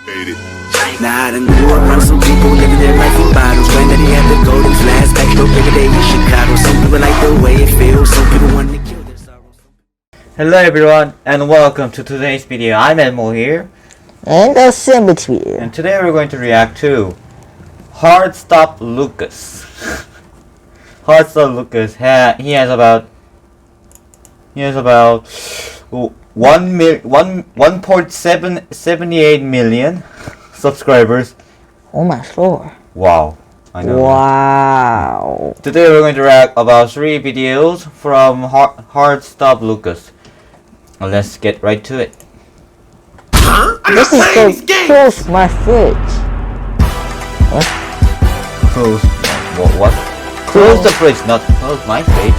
Nah, I done grew up around some people living their life in bottles. Granddaddy had the golden flask, back door every day in Chicago. Some people like the way it feels, some people want to kill their sorrows. Hello everyone and welcome to today's video. I'm Elmo here. And the Sandwich here. And today we're going to react to Hardstop Lucas. Hardstop Lucas, he has about 1.78 million subscribers. Oh my lord. Wow. I know. Wow. Today we're going to react about 3 videos from Hardstop Lucas. Well, let's get right to it. This is called Close My Fridge. What? Close what? Close the fridge, not close my fridge.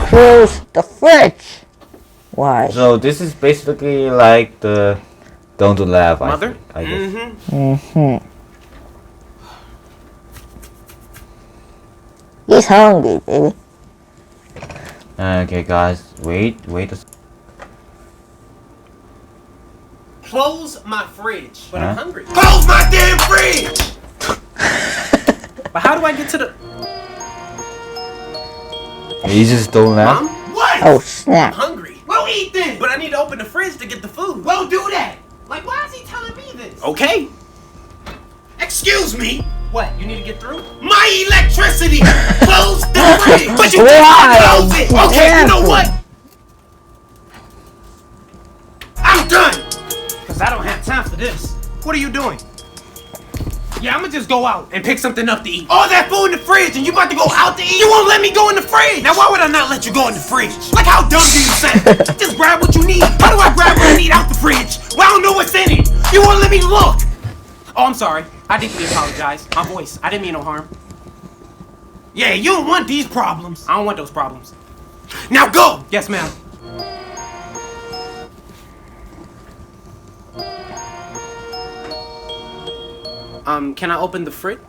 Close the fridge. Why? So this is basically like the don't laugh. Mother? I guess. He's hungry, baby. Okay, guys, wait. Close my fridge. But I'm hungry. Close my damn fridge! But how do I get to the... You just don't laugh. Mom? What? Oh I'm snap. hungry. Well, eat then! But I need to open the fridge to get the food. Well, do that! Like, why is he telling me this? Okay. Excuse me! What? You need to get through? My electricity! Close the fridge! But you Why? close it! Okay, you know what? I'm done! Because I don't have time for this. What are you doing? Yeah, I'm gonna just go out and pick something up to eat. All that food in the fridge and you about to go out to eat? You won't let me go in the fridge! Now why would I not let you go in the fridge? Like how dumb do you sound? Just grab what you need. How do I grab what I need out the fridge? Well, I don't know what's in it. You won't let me look! Oh, I'm sorry. I deeply apologize. My voice. I didn't mean no harm. Yeah, you don't want these problems. I don't want those problems. Now go! Yes, ma'am. Can I open the fridge?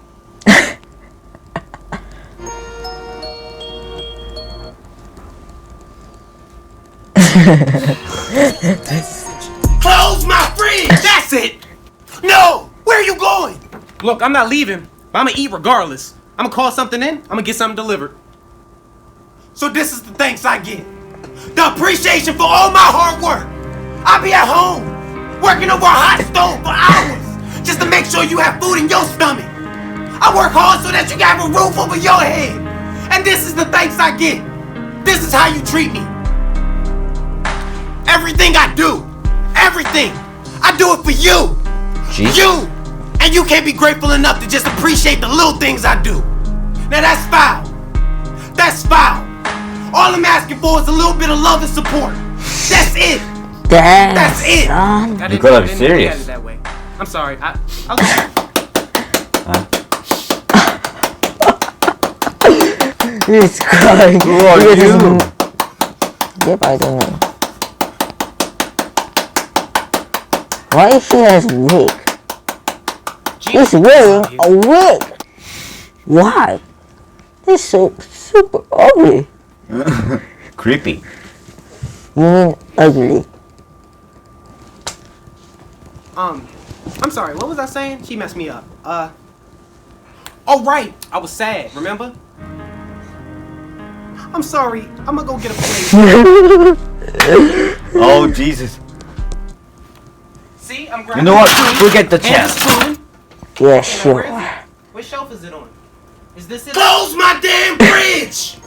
Close my fridge! That's it! No! Where are you going? Look, I'm not leaving, but I'm gonna eat regardless. I'm gonna call something in. I'm gonna get something delivered. So this is the thanks I get. The appreciation for all my hard work. I'll be at home, working over a hot stove for hours, just to make sure you have food in your stomach. I work hard so that you can have a roof over your head. And this is the thanks I get. This is how you treat me. Everything I do, everything, I do it for you. Jeez. You! And you can't be grateful enough to just appreciate the little things I do. Now that's foul. That's foul. All I'm asking for is a little bit of love and support. That's it. That's it. Son. You gotta be serious. Look at it that way. I'm sorry. He's crying. Who are you? Yep, I don't know. Why is he has a wig? He's wearing a wig. Why? He's so super ugly. Creepy. You mean ugly? I'm sorry. What was I saying? She messed me up. Oh right. I was sad. Remember? I'm sorry. I'm gonna go get a plate. Oh Jesus. See, I'm grabbing. You know what? the spoon Forget the and chat. spoon. Yeah, Now, sure. where is it? What shelf is it on? Is this it? Close my damn fridge!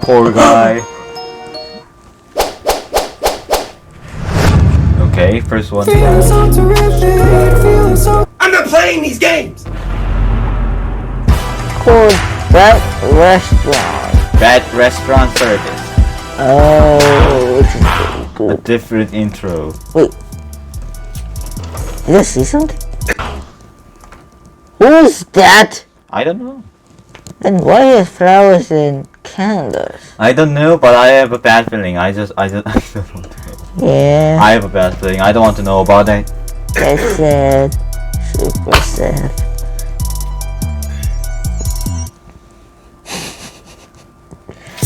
Poor guy. Okay, first one. I'm not playing these games! Called that restaurant. Bad restaurant service. Oh, which is pretty A good. different intro. Wait. Did I see something? Who's that? I don't know. And why is flowers and candles? I don't know, but I have a bad feeling. I don't want to know. Yeah. I have a bad feeling. I don't want to know about it. That's sad. Super sad.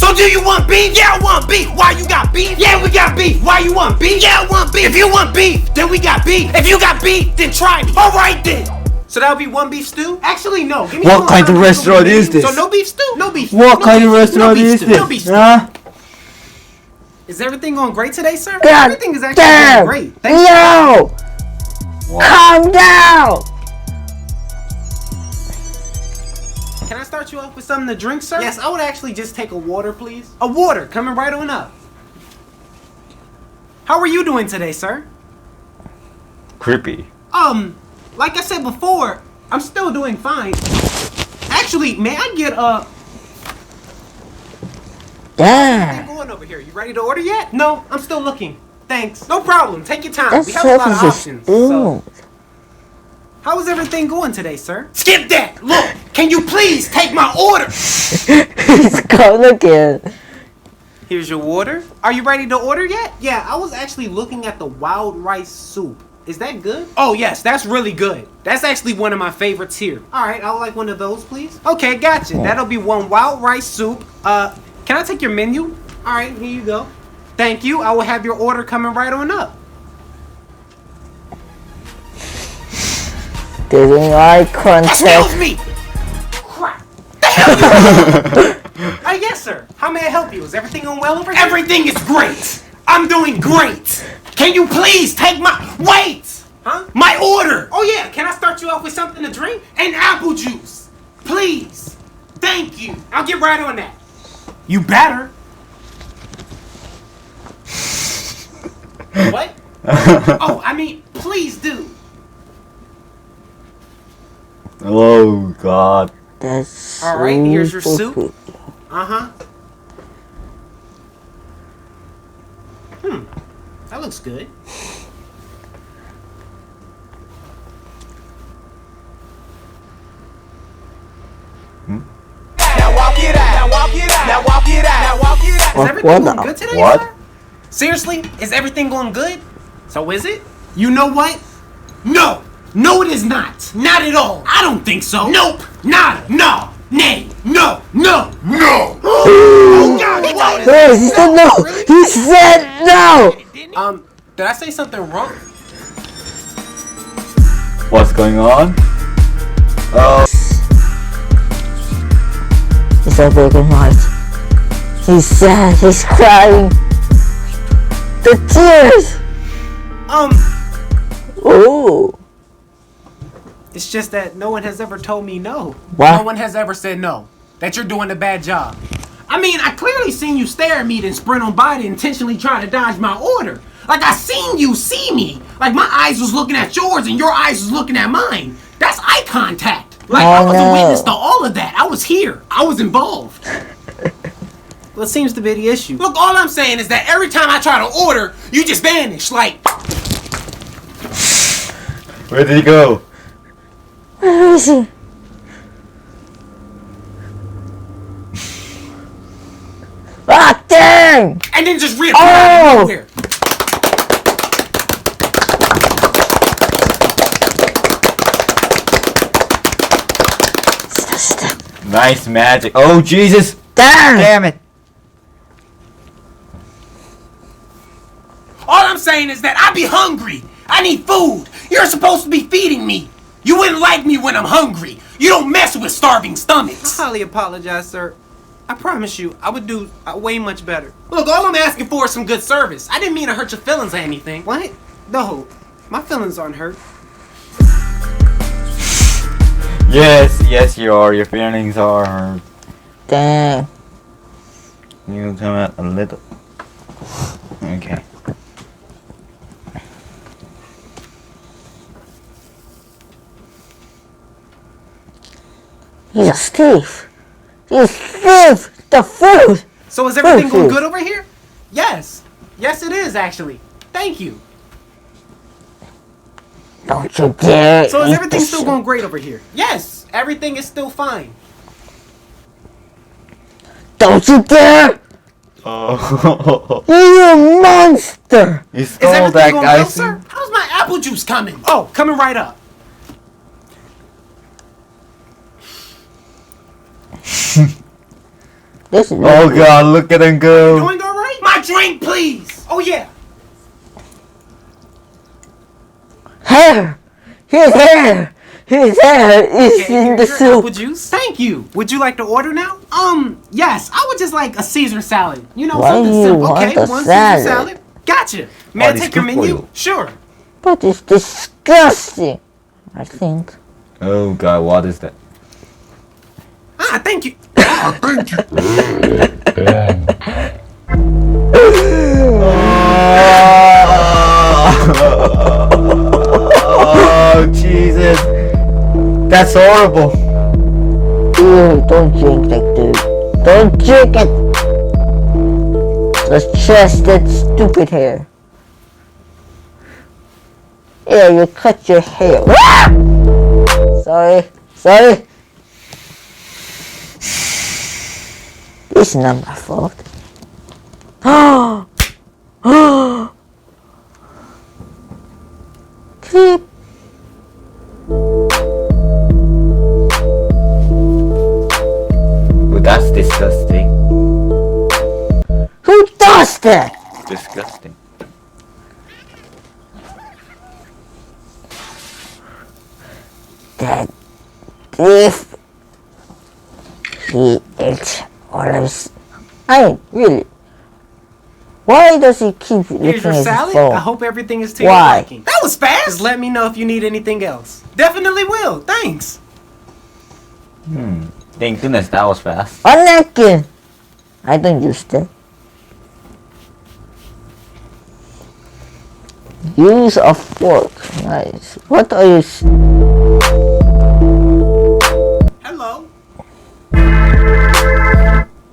So do you want beef? Yeah, I want beef. Why you got beef? Yeah, we got beef. beef. Why you want beef? Yeah, I want beef. If you want beef, then we got beef. If you got beef, then try me. All right then. So that'll be one beef stew? Actually, no. Give me What one kind of burger, restaurant no is beef. this? So no beef stew? No beef stew. What no kind of beef stew, restaurant no beef is stew, this? No beef stew. Huh? Is everything going great today, sir? God Everything is actually damn. going great. Thanks. Yo! Calm down! Can I start you off with something to drink, sir? Yes, I would actually just take a water, please. A water, coming right on up. How are you doing today, sir? Creepy. Like I said before, I'm still doing fine. Actually, may I get Damn. What's going over here? You ready to order yet? No, I'm still looking. Thanks. No problem. Take your time. That We have a lot of surface is options. So, smooth. how is everything going today, sir? Skip that. Look, can you please take my order? He's gone again. Here's your water. Are you ready to order yet? Yeah, I was actually looking at the wild rice soup. Is that good? Oh, yes, that's really good. That's actually one of my favorites here. All right, I would like one of those, please. Okay, gotcha. That'll be one wild rice soup. Can I take your menu? All right, here you go. Thank you. I will have your order coming right on up. Giving eye contact. Excuse me. Crap. Yes, sir. How may I help you? Is everything going well over here? Everything is great. I'm doing great. Can you please take my... Wait. Huh? My order. Oh, yeah. Can I start you off with something to drink? And apple juice. Please. Thank you. I'll get right on that. You better. What? Oh, I mean, please do. Oh God. That's All right, here's your super soup. cool. Uh-huh. That looks good. Now walk it out. Now walk it out. Now walk it out. Now walk it out. Is everything What going the- good today, What? sir? Seriously? Is everything going good? So is it? You know what? No. No, it is not. Not at all. I don't think so. Nope. Nada. No. Nay. No. No. No. Oh, God. He told us. Yes, he said no! He said no! Did I say something wrong? What's going on? Oh. He's so broken heart. He's sad, he's crying. The tears! Ooh. It's just that no one has ever told me no. What? No one has ever said no. That you're doing a bad job. I mean, I clearly seen you stare at me and sprint on by to intentionally try to dodge my order. Like I seen you see me. Like my eyes was looking at yours and your eyes was looking at mine. That's eye contact. Like I was a witness to all of that. I was here. I was involved. What seems to be the issue? Look, all I'm saying is that every time I try to order, you just vanish. Like, Where did he go? Where is he? Ah, dang! and then just reappear Oh! out of nowhere. Nice magic. Oh Jesus! Dang! Damn it! All I'm saying is that I be hungry. I need food. You're supposed to be feeding me. You wouldn't like me when I'm hungry. You don't mess with starving I stomachs. highly apologize, sir. I promise you, I would do way much better. Look, all I'm asking for is some good service. I didn't mean to hurt your feelings or anything. What? No, my feelings aren't hurt. Yes, you are. Your feelings are hurt. Dang. You come out a little. Okay. He's a thief. He thief the food. So is everything Thank going you. good over here? Yes. Yes, it is, actually. Thank you. Don't you dare So is eat everything this still shit. going great over here? Yes, everything is still fine. Don't you dare! Oh. You a monster! You Is stole everything that going guy. well, sir? How's my apple juice coming? Oh, coming right up. This is Oh God! Look at him go. Doing all right? My drink, please. Oh, yeah. hair. His hair. His hair is in the soup. Apple juice. Thank you. Would you like to order now? Yes. I would just like a Caesar salad. You know, Why something do you simple. want Okay, a one salad? Caesar salad. Gotcha. May I it's take your good for menu? you. Sure. But it's disgusting. I think. Oh god, what is that? Thank you. Oh Jesus, that's horrible. Ew, don't drink that, dude. Don't drink it. Let's just that stupid hair. Yeah, you cut your hair. Ah! Sorry. It's not my fault. Clip. Well, that's disgusting. Who does that? Disgusting. That if he eats all of his... I mean, really. Why does he keep Here's looking your at his salad. phone? I hope everything is to your Why? liking. That was fast. Just let me know if you need anything else. Definitely will. Thanks. Thank goodness that was fast. A napkin! I don't use that. Use a fork. Nice. What are you... Hello.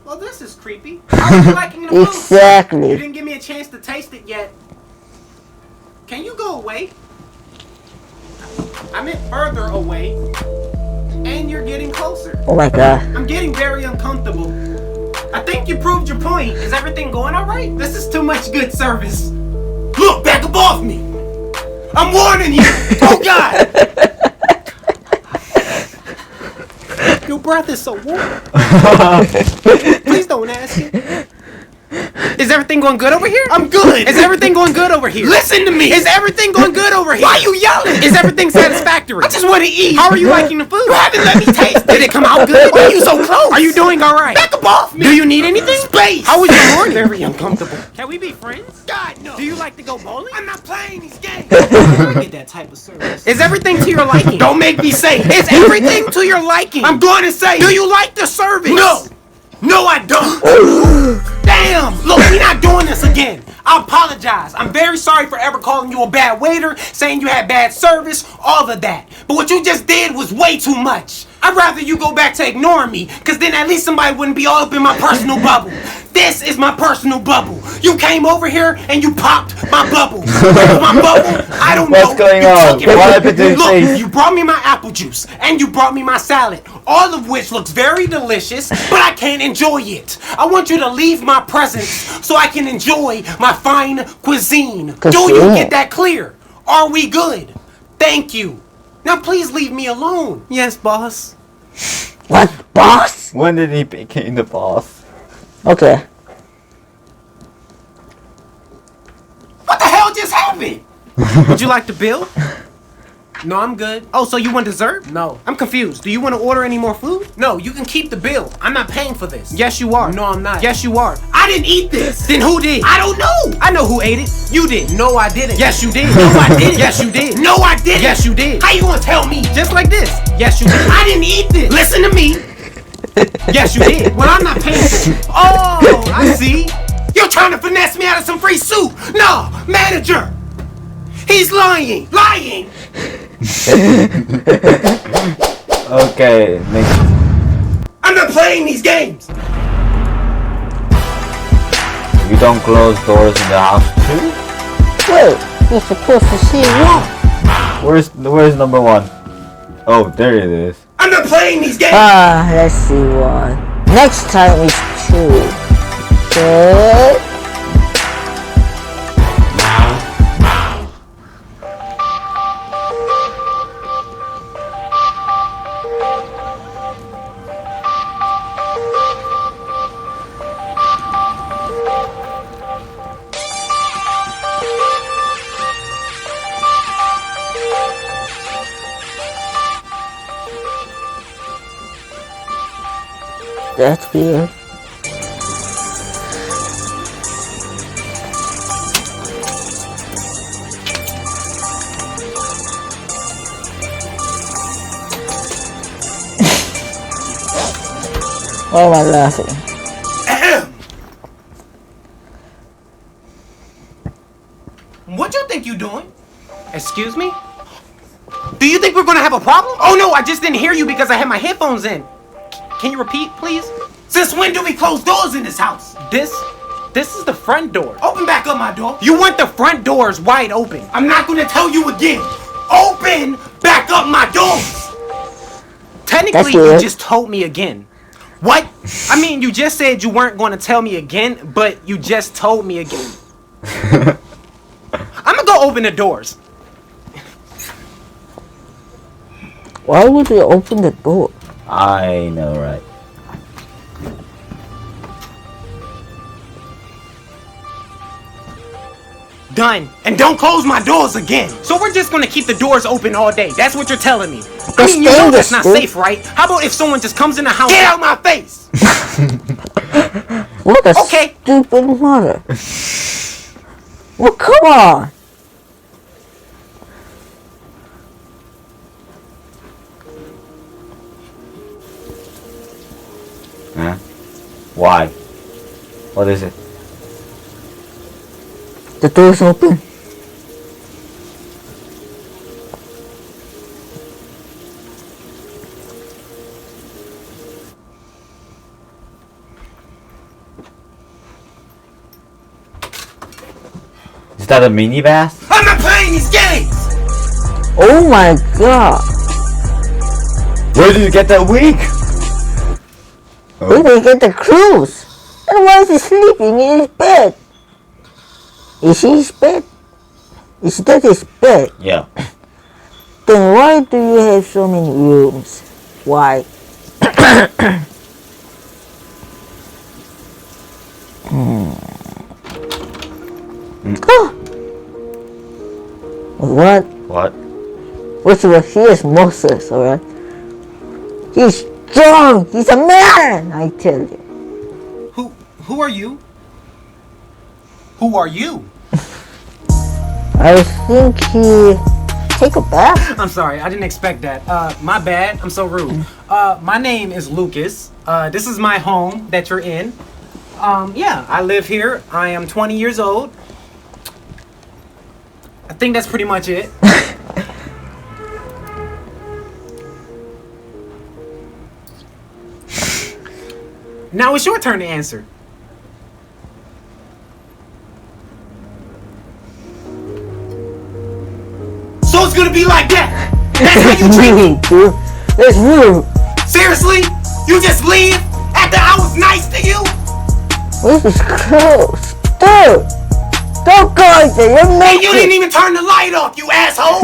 Well, this is creepy. How are you liking the food? Exactly. You didn't give me a chance to taste it yet. Can you go away? I meant further away. And you're getting closer. Oh my god. I'm getting very uncomfortable. I think you proved your point. Is everything going alright? This is too much good service. Look, back up off me! I'm warning you! Oh god! Your breath is so warm. Please don't ask it. Is everything going good over here? I'm good. Is everything going good over here? Listen to me. Is everything going good over here? Why are you yelling? Is everything satisfactory? I just want to eat. How are you liking the food? You haven't let me taste it. Did it come out good? Why are you so close? Are you doing all right? Back up off me. Do you need anything? Space. How was your morning? Very uncomfortable. Can we be friends? God, no. Do you like to go bowling? I'm not playing these games. I get that type of service. Is everything to your liking? Don't make me say it. Is everything to your liking? I'm going to say, do you like the service? No, I don't. Damn! Look, we're not doing this again. I apologize. I'm very sorry for ever calling you a bad waiter, saying you had bad service, all of that. But what you just did was way too much. I'd rather you go back to ignoring me, because then at least somebody wouldn't be all up in my personal bubble. This is my personal bubble. You came over here and you popped my bubble. Where's my bubble? I don't know. What's going You on? took it. What happened to your Look, face? you brought me my apple juice and you brought me my salad, all of which looks very delicious, but I can't enjoy it. I want you to leave my presence so I can enjoy my fine cuisine. Do you get that clear? Are we good? Thank you. Now please leave me alone. Yes, boss. What, boss? When did he become the boss? Okay. What the hell just happened? Would you like the bill? No, I'm good. Oh, so you want dessert? No. I'm confused. Do you want to order any more food? No, you can keep the bill. I'm not paying for this. Yes, you are. No, I'm not. Yes, you are. I didn't eat this. Then who did? I don't know. I know who ate it. You did. No, I didn't. Yes, you did. No, I didn't. Yes, you did. No, I didn't. Yes, you did. How you gonna tell me? Just like this. Yes, you did. I didn't eat this. Listen to me. Yes, you did. Well, I'm not paying for it. Oh, I see. You're trying to finesse me out of some free soup. No, manager. He's lying. Lying. Okay, next. I'm not playing these games. You don't close doors in the house too? Wait, you're supposed to see what? Where's number one? Oh, there it is. I'm not playing these games. Let's see one. Next time is 2. Okay. That's weird. Why am I laughing? What you think you doing? Excuse me? Do you think we're gonna have a problem? Oh no, I just didn't hear you because I had my headphones in. Can you repeat, please? Since when do we close doors in this house? This is the front door. Open back up my door. You want the front doors wide open. I'm not gonna tell you again. Open back up my doors. Technically, That's weird. you just told me again. What? I mean, you just said you weren't going to tell me again, but you just told me again. I'm gonna go open the doors. Why would you open the door? I know, right? Done. And don't close my doors again. So we're just gonna keep the doors open all day. That's what you're telling me. I That's mean, you know that's not dangerous, safe, right? How about if someone just comes in the house? Get out my face. What a Okay. stupid mother. Well, come on. Huh? Why? What is it? The door's open. Is that a mini bath? I'm not playing these games. Oh my god. Where did you get that wig? Where did he get the cruise? And why is he sleeping in his bed? Is he his bed? Is that his bed? Yeah. Then why do you have so many rooms? Why? Oh. What? What? First of all, he is Moses, alright? He's strong! He's a man! I tell you. Who are you? Who are you? I think he take a bath. I'm sorry, I didn't expect that. My bad. I'm so rude. My name is Lucas. This is my home that you're in. Yeah, I live here. I am 20 years old. I think that's pretty much it. Now it's your turn to answer. So it's gonna be like that. That's how you treat me. Dude, that's rude. Seriously? You just leave after I was nice to you? This is close. Dude! Don't go like that. You're And naked. you didn't even turn the light off, you asshole.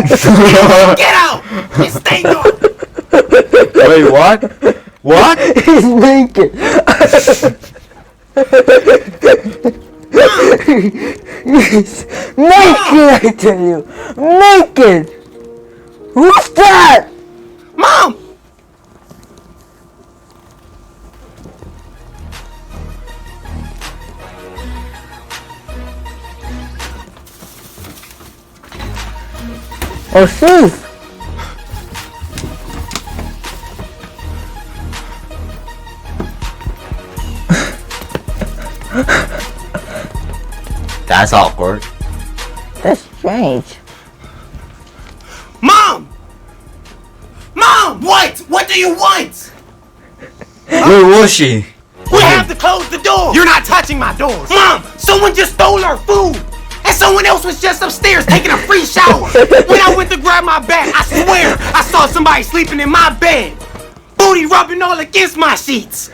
Get out. And stay gone. Wait, what? What? He's naked. He's naked, I tell you. Naked. Who's that? Mom! Oh, Steve. That's awkward. That's strange. Mom! Mom! What? What do you want? Where was she? We have to close the door. You're not touching my doors. Mom, someone just stole our food. And someone else was just upstairs taking a free shower. When I went to grab my bag, I swear I saw somebody sleeping in my bed. Booty rubbing all against my sheets.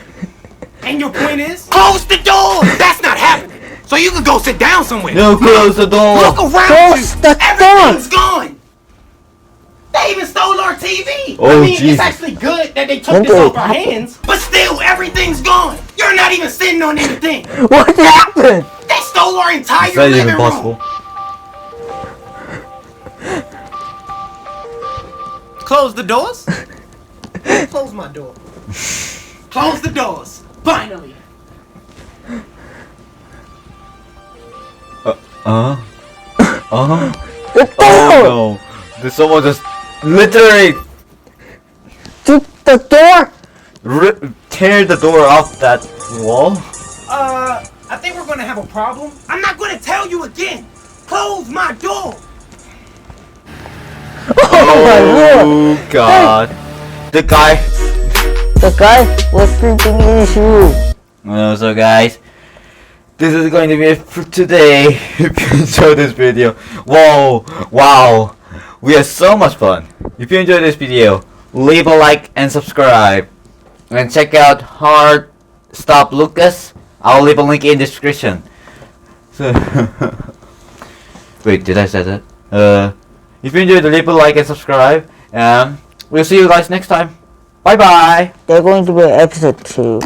And your point is? Close the door. That's not happening. So you can go sit down somewhere. No, close the door. Look around Close you. the Everything's gone. They even stole our TV. Oh, I mean, Jesus. it's actually good that they took this Okay. off our hands. But still, everything's gone. You're not even sitting on anything. What happened? They stole our entire Is that living even room. possible? Close the doors? Close my door. Close the doors. Finally! The door! Oh no. Did someone just literally The door? tear the door off that wall? I think we're gonna have a problem. I'm not gonna tell you again! Close my door! Oh my lord! Oh god. The guy was sleeping in his room. So guys, this is going to be it for today. If you enjoyed this video, wow, we had so much fun. If you enjoyed this video, leave a like and subscribe, and check out Hardstop Lucas. I'll leave a link in the description. So wait, did I say that? If you enjoyed, leave a like and subscribe, and we'll see you guys next time. Bye bye. They're going to be episode 2.